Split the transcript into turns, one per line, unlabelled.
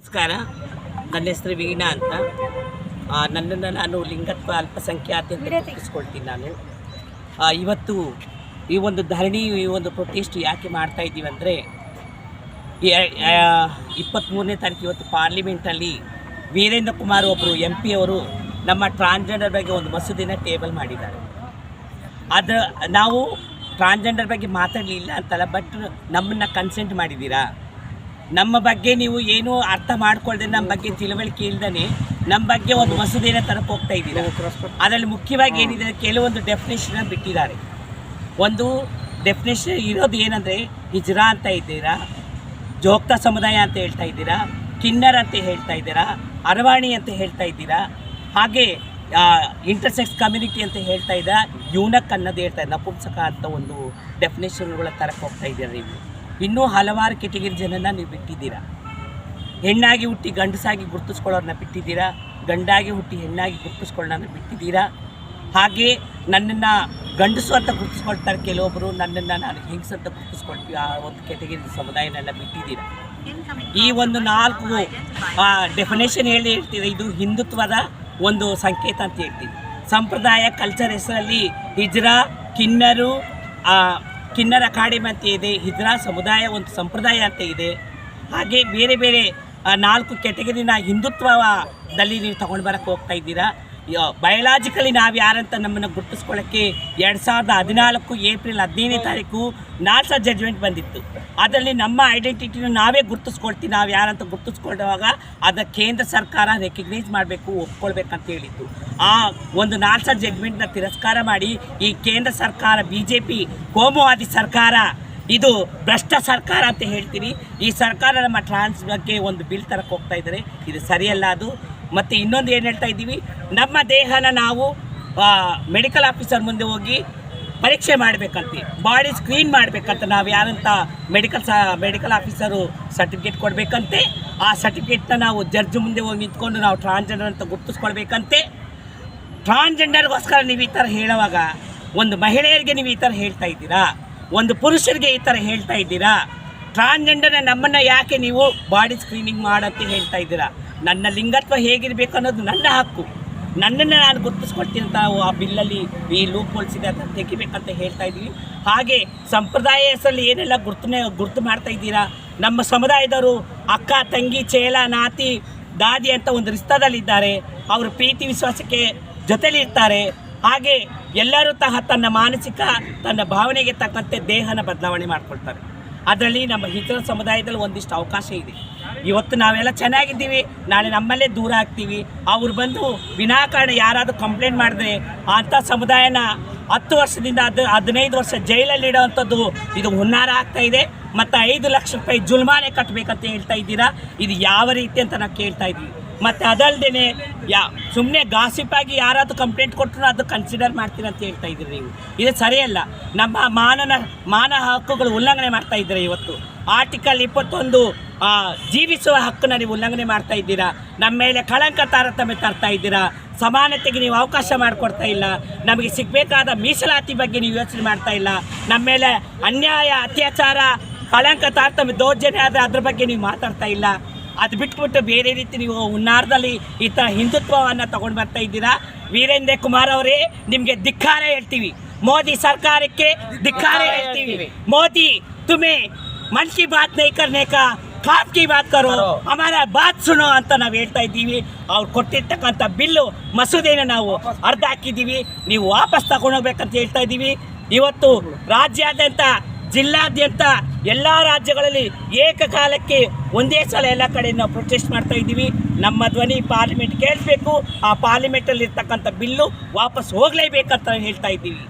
ನಮಸ್ಕಾರ. ನನ್ನ ಹೆಸರು ವೀಣಾ ಅಂತ. ನನ್ನನ್ನು ನಾನು ಲಿಂಗತ್ವ ಅಲ್ಪಸಂಖ್ಯಾತ ಅಂತ ಗುರುತಿಸ್ಕೊಳ್ತೀನಿ. ನಾನು ಇವತ್ತು ಈ ಒಂದು ಧರಣಿ, ಈ ಒಂದು ಪ್ರೊಟೆಸ್ಟ್ ಯಾಕೆ ಮಾಡ್ತಾ ಇದ್ದೀವಿ ಅಂದರೆ 23ನೇ ತಾರೀಕು ಇವತ್ತು ಪಾರ್ಲಿಮೆಂಟಲ್ಲಿ ವೀರೇಂದ್ರ ಕುಮಾರ್ ಒಬ್ಬರು MP ಅವರು ನಮ್ಮ ಟ್ರಾನ್ಸ್ಜೆಂಡರ್ ಬಗ್ಗೆ ಒಂದು ಮಸೂದೆನ ಟೇಬಲ್ ಮಾಡಿದ್ದಾರೆ. ಅದು ನಾವು ಟ್ರಾನ್ಸ್ಜೆಂಡರ್ ಬಗ್ಗೆ ಮಾತಾಡಲಿಲ್ಲ ಅಂತಲ್ಲ, ಬಟ್ ನಮ್ಮನ್ನು ಕನ್ಸೆಂಟ್ ಮಾಡಿದ್ದೀರಾ. ನಮ್ಮ ಬಗ್ಗೆ ನೀವು ಏನೂ ಅರ್ಥ ಮಾಡ್ಕೊಳ್ದೆ, ನಮ್ಮ ಬಗ್ಗೆ ತಿಳುವಳಿಕೆ ಇಲ್ದೇ ನಮ್ಮ ಬಗ್ಗೆ ಒಂದು ಮಸೂದೆನ ತರಕ್ಕೆ ಹೋಗ್ತಾ ಇದ್ದೀರಾ. ಅದರಲ್ಲಿ ಮುಖ್ಯವಾಗಿ ಏನಿದೆ, ಕೆಲವೊಂದು ಡೆಫಿನೇಷನ್ನ ಬಿಟ್ಟಿದ್ದಾರೆ. ಒಂದು ಡೆಫಿನೇಷನ್ ಇರೋದು ಏನಂದರೆ, ಹಿಜ್ರಾ ಅಂತ ಇದ್ದೀರಾ, ಜೋಗ್ತಾ ಸಮುದಾಯ ಅಂತ ಹೇಳ್ತಾ ಇದ್ದೀರಾ, ಕಿನ್ನರ್ ಅಂತ ಹೇಳ್ತಾ ಇದ್ದೀರಾ, ಅರವಾಣಿ ಅಂತ ಹೇಳ್ತಾ ಇದ್ದೀರಾ, ಹಾಗೆ ಇಂಟರ್ಸೆಕ್ಸ್ ಕಮ್ಯುನಿಟಿ ಅಂತ ಹೇಳ್ತಾ ಇದ್ದೀರಾ, ಯೂನಕ್ ಅನ್ನೋದು ಹೇಳ್ತಾ ಇದ್ದೀರಾ, ನಪುಂಸಕ ಅಂತ ಒಂದು ಡೆಫಿನೇಷನ್ಗಳ ತರಕ್ಕೆ ಹೋಗ್ತಾ ಇದ್ದೀರಾ. ನೀವು ಇನ್ನೂ ಹಲವಾರು ಕೆಟಗರಿ ಜನನ ನೀವು ಬಿಟ್ಟಿದ್ದೀರಾ. ಹೆಣ್ಣಾಗಿ ಹುಟ್ಟಿ ಗಂಡಸಾಗಿ ಗುರುತಿಸ್ಕೊಳ್ಳೋರನ್ನ ಬಿಟ್ಟಿದ್ದೀರಾ, ಗಂಡಾಗಿ ಹುಟ್ಟಿ ಹೆಣ್ಣಾಗಿ ಗುರುತಿಸ್ಕೊಳ್ಳೋರನ್ನ ಬಿಟ್ಟಿದ್ದೀರಾ. ಹಾಗೆ ನನ್ನನ್ನು ಗಂಡಸು ಅಂತ ಗುರುತಿಸ್ಕೊಳ್ತಾರೆ ಕೆಲವೊಬ್ಬರು, ನನ್ನನ್ನು ನಾನು ಹೆಂಗಸು ಅಂತ ಗುರುತಿಸ್ಕೊಳ್ತೀವಿ. ಆ ಒಂದು ಕೆಟಗರಿ ಸಮುದಾಯನೆಲ್ಲ ಬಿಟ್ಟಿದ್ದೀರಾ. ಈ ಒಂದು 4 ಡೆಫಿನೇಷನ್ ಹೇಳ್ತೀವಿ. ಇದು ಹಿಂದುತ್ವದ ಒಂದು ಸಂಕೇತ ಅಂತ ಹೇಳ್ತೀವಿ. ಸಂಪ್ರದಾಯ ಕಲ್ಚರ್ ಹೆಸರಲ್ಲಿ ಹಿಜ್ರಾ, ಕಿನ್ನರ ಅಕಾಡೆಮಿ ಅಂತ ಇದೆ, ಹಿಜ್ರಾ ಸಮುದಾಯ ಒಂದು ಸಂಪ್ರದಾಯ ಅಂತ ಇದೆ. ಹಾಗೆ ಬೇರೆ ಬೇರೆ 4 ಕೆಟಗರಿನ ಹಿಂದುತ್ವದಲ್ಲಿ ನೀವು ತಗೊಂಡು ಬರೋಕ್ಕೆ ಹೋಗ್ತಾ ಇದ್ದೀರಾ. ಬಯೋಲಾಜಿಕಲಿ ನಾವು ಯಾರಂತ ನಮ್ಮನ್ನು ಗುರುತಿಸ್ಕೊಳ್ಳೋಕ್ಕೆ 2014 ಏಪ್ರಿಲ್ 15ನೇ ತಾರೀಕು ನಾಲ್ಸಾ ಜಡ್ಜ್ಮೆಂಟ್ ಬಂದಿತ್ತು. ಅದರಲ್ಲಿ ನಮ್ಮ ಐಡೆಂಟಿಟಿನ ನಾವೇ ಗುರುತಿಸ್ಕೊಳ್ತೀವಿ. ನಾವು ಯಾರಂತ ಗುರುತಿಸ್ಕೊಳ್ಳುವಾಗ ಅದನ್ನು ಕೇಂದ್ರ ಸರ್ಕಾರ ರೆಕಗ್ನೈಸ್ ಮಾಡಬೇಕು, ಒಪ್ಕೊಳ್ಬೇಕಂತ ಹೇಳಿತ್ತು. ಆ ಒಂದು ನಾಲ್ಸಾ ಜಡ್ಜ್ಮೆಂಟ್ನ ತಿರಸ್ಕಾರ ಮಾಡಿ ಈ ಕೇಂದ್ರ ಸರ್ಕಾರ BJP ಕೋಮುವಾದಿ ಸರ್ಕಾರ, ಇದು ಭ್ರಷ್ಟ ಸರ್ಕಾರ ಅಂತ ಹೇಳ್ತೀನಿ. ಈ ಸರ್ಕಾರ ನಮ್ಮ ಟ್ರಾನ್ಸ್ ಬಗ್ಗೆ ಒಂದು ಬಿಲ್ ತರಕ್ಕೆ ಹೋಗ್ತಾ ಇದ್ದಾರೆ. ಇದು ಸರಿಯಲ್ಲ. ಅದು ಮತ್ತು ಇನ್ನೊಂದು ಏನು ಹೇಳ್ತಾ ಇದ್ದೀವಿ, ನಮ್ಮ ದೇಹನ ನಾವು ಮೆಡಿಕಲ್ ಆಫೀಸರ್ ಮುಂದೆ ಹೋಗಿ ಪರೀಕ್ಷೆ ಮಾಡಬೇಕಂತೆ, ಬಾಡಿ ಸ್ಕ್ರೀನ್ ಮಾಡಬೇಕಂತ. ನಾವು ಯಾರಂತ ಮೆಡಿಕಲ್ ಆಫೀಸರು ಸರ್ಟಿಫಿಕೇಟ್ ಕೊಡಬೇಕಂತೆ. ಆ ಸರ್ಟಿಫಿಕೇಟ್ನ ನಾವು ಜಡ್ಜ್ ಮುಂದೆ ಹೋಗಿ ನಿಂತ್ಕೊಂಡು ನಾವು ಟ್ರಾನ್ಸ್ಜೆಂಡರ್ ಅಂತ ಗುರುತಿಸ್ಕೊಳ್ಬೇಕಂತೆ. ಟ್ರಾನ್ಸ್ಜೆಂಡರ್ಗೋಸ್ಕರ ನೀವು ಈ ಥರ ಹೇಳುವಾಗ, ಒಂದು ಮಹಿಳೆಯರಿಗೆ ನೀವು ಈ ಥರ ಹೇಳ್ತಾ ಇದ್ದೀರಾ, ಒಂದು ಪುರುಷರಿಗೆ ಈ ಥರ ಹೇಳ್ತಾ ಇದ್ದೀರಾ. ಟ್ರಾನ್ಸ್ಜೆಂಡರ್ನ ನಮ್ಮನ್ನು ಯಾಕೆ ನೀವು ಬಾಡಿ ಸ್ಕ್ರೀನಿಂಗ್ ಮಾಡಂತ ಹೇಳ್ತಾ ಇದ್ದೀರಾ? ನನ್ನ ಲಿಂಗತ್ವ ಹೇಗಿರಬೇಕು ಅನ್ನೋದು ನನ್ನ ಹಕ್ಕು. ನನ್ನನ್ನು ನಾನು ಗುರುತಿಸ್ಕೊಳ್ತೀನಿ ಅಂತ ಆ ಬಿಲ್ಲಲ್ಲಿ ಈ ಲೂಪ್ ಹೋಲ್ಸಿದೆ ಅಂತ ತೆಗಿಬೇಕಂತ ಹೇಳ್ತಾ ಇದ್ದೀವಿ. ಹಾಗೆ ಸಂಪ್ರದಾಯ ಹೆಸರಲ್ಲಿ ಏನೆಲ್ಲ ಗುರುತು ಮಾಡ್ತಾ ಇದ್ದೀರಾ. ನಮ್ಮ ಸಮುದಾಯದವರು ಅಕ್ಕ, ತಂಗಿ, ಚೇಲ, ನಾತಿ, ದಾದಿ ಅಂತ ಒಂದು ರಿಶ್ತಾದಲ್ಲಿದ್ದಾರೆ. ಅವರು ಪ್ರೀತಿ ವಿಶ್ವಾಸಕ್ಕೆ ಜೊತೆಲಿರ್ತಾರೆ. ಹಾಗೆ ಎಲ್ಲರೂ ತನ್ನ ಮಾನಸಿಕ, ತನ್ನ ಭಾವನೆಗೆ ತಕ್ಕಂತೆ ದೇಹನ ಬದಲಾವಣೆ ಮಾಡ್ಕೊಳ್ತಾರೆ. ಅದರಲ್ಲಿ ನಮ್ಮ ಹಿಜ್ರಾ ಸಮುದಾಯದಲ್ಲಿ ಒಂದಿಷ್ಟು ಅವಕಾಶ ಇದೆ. ಇವತ್ತು ನಾವೆಲ್ಲ ಚೆನ್ನಾಗಿದ್ದೀವಿ, ನಾಳೆ ನಮ್ಮಲ್ಲೇ ದೂರ ಆಗ್ತೀವಿ. ಅವ್ರು ಬಂದು ವಿನಾಕಾರಣ ಯಾರಾದರೂ ಕಂಪ್ಲೇಂಟ್ ಮಾಡಿದ್ರೆ ಅಂಥ ಸಮುದಾಯನ 10 ವರ್ಷದಿಂದ 15 ವರ್ಷ ಜೈಲಲ್ಲಿ ಇಡೋವಂಥದ್ದು ಇದು ಹುನ್ನಾರ ಆಗ್ತಾಯಿದೆ. ಮತ್ತು 5 ಲಕ್ಷ ರೂಪಾಯಿ ಜುಲ್ಮಾನೆ ಕಟ್ಟಬೇಕಂತ ಹೇಳ್ತಾ ಇದ್ದೀರಾ. ಇದು ಯಾವ ರೀತಿ ಅಂತ ನಾವು ಕೇಳ್ತಾ ಇದ್ದೀವಿ. ಮತ್ತು ಅದಲ್ಲದೆ ಸುಮ್ಮನೆ ಗಾಸಿಪಾಗಿ ಯಾರಾದರೂ ಕಂಪ್ಲೇಂಟ್ ಕೊಟ್ಟರು ಅದು ಕನ್ಸಿಡರ್ ಮಾಡ್ತೀರಿ ಅಂತ ಹೇಳ್ತಾ ಇದ್ದೀರಿ ನೀವು. ಇದು ಸರಿಯಲ್ಲ. ನಮ್ಮ ಮಾನ ಹಕ್ಕುಗಳು ಉಲ್ಲಂಘನೆ ಮಾಡ್ತಾ ಇದ್ದೀರಾ. ಇವತ್ತು ಆರ್ಟಿಕಲ್ 21 ಜೀವಿಸುವ ಹಕ್ಕನ್ನು ನೀವು ಉಲ್ಲಂಘನೆ ಮಾಡ್ತಾ ಇದ್ದೀರಾ. ನಮ್ಮ ಮೇಲೆ ಕಳಂಕ ತಾರತಮ್ಯ ತರ್ತಾ ಇದ್ದೀರಾ. ಸಮಾನತೆಗೆ ನೀವು ಅವಕಾಶ ಮಾಡಿಕೊಡ್ತಾ ಇಲ್ಲ. ನಮಗೆ ಸಿಗಬೇಕಾದ ಮೀಸಲಾತಿ ಬಗ್ಗೆ ನೀವು ಯೋಚನೆ ಮಾಡ್ತಾ ಇಲ್ಲ. ನಮ್ಮ ಮೇಲೆ ಅನ್ಯಾಯ, ಅತ್ಯಾಚಾರ, ಕಳಂಕ ತಾರತಮ್ಯ, ದೌರ್ಜನ್ಯ ಆದರೆ ಅದ್ರ ಬಗ್ಗೆ ನೀವು ಮಾತಾಡ್ತಾ ಇಲ್ಲ. ಅದು ಬಿಟ್ಬಿಟ್ಟು ಬೇರೆ ರೀತಿ ನೀವು ಹುನ್ನಾರದಲ್ಲಿ ಈ ಥರ ಹಿಂದುತ್ವವನ್ನು ತಗೊಂಡು ಬರ್ತಾ ಇದ್ದೀರಾ. ವೀರೇಂದ್ರ ಕುಮಾರ್ ಅವರೇ, ನಿಮಗೆ ಧಿಕ್ಕಾರ ಹೇಳ್ತೀವಿ. ಮೋದಿ ಸರ್ಕಾರಕ್ಕೆ ಧಿಕ್ಕಾರ ಹೇಳ್ತೀವಿ. ಮೋದಿ, तुम्हें मन की बात नहीं करने का काम की बात करो, हमारा बात सुनो ಅಂತ ನಾವು ಹೇಳ್ತಾ ಇದ್ದೀವಿ. ಅವ್ರು ಕೊಟ್ಟಿರ್ತಕ್ಕಂಥ ಬಿಲ್ಲು ಮಸೂದೆನ ನಾವು ಅರ್ಧ ಹಾಕಿದ್ದೀವಿ. ನೀವು ವಾಪಸ್ ತಗೊಂಡೋಗ್ಬೇಕಂತ ಹೇಳ್ತಾ ಇದ್ದೀವಿ. ಇವತ್ತು ರಾಜ್ಯಾದ್ಯಂತ, ಜಿಲ್ಲಾದ್ಯಂತ ಎಲ್ಲ ರಾಜ್ಯಗಳಲ್ಲಿ ಏಕಕಾಲಕ್ಕೆ ಒಂದೇ ಸಲ ಎಲ್ಲ ಕಡೆ ನಾವು ಪ್ರೊಟೆಸ್ಟ್ ಮಾಡ್ತಾ ಇದ್ದೀವಿ. ನಮ್ಮ ಧ್ವನಿ ಪಾರ್ಲಿಮೆಂಟ್ ಕೇಳಿಸ್ಬೇಕು. ಆ ಪಾರ್ಲಿಮೆಂಟಲ್ಲಿ ಇರ್ತಕ್ಕಂಥ ಬಿಲ್ಲು ವಾಪಸ್ ಹೋಗಲೇಬೇಕಂತ ಹೇಳ್ತಾ ಇದ್ದೀವಿ.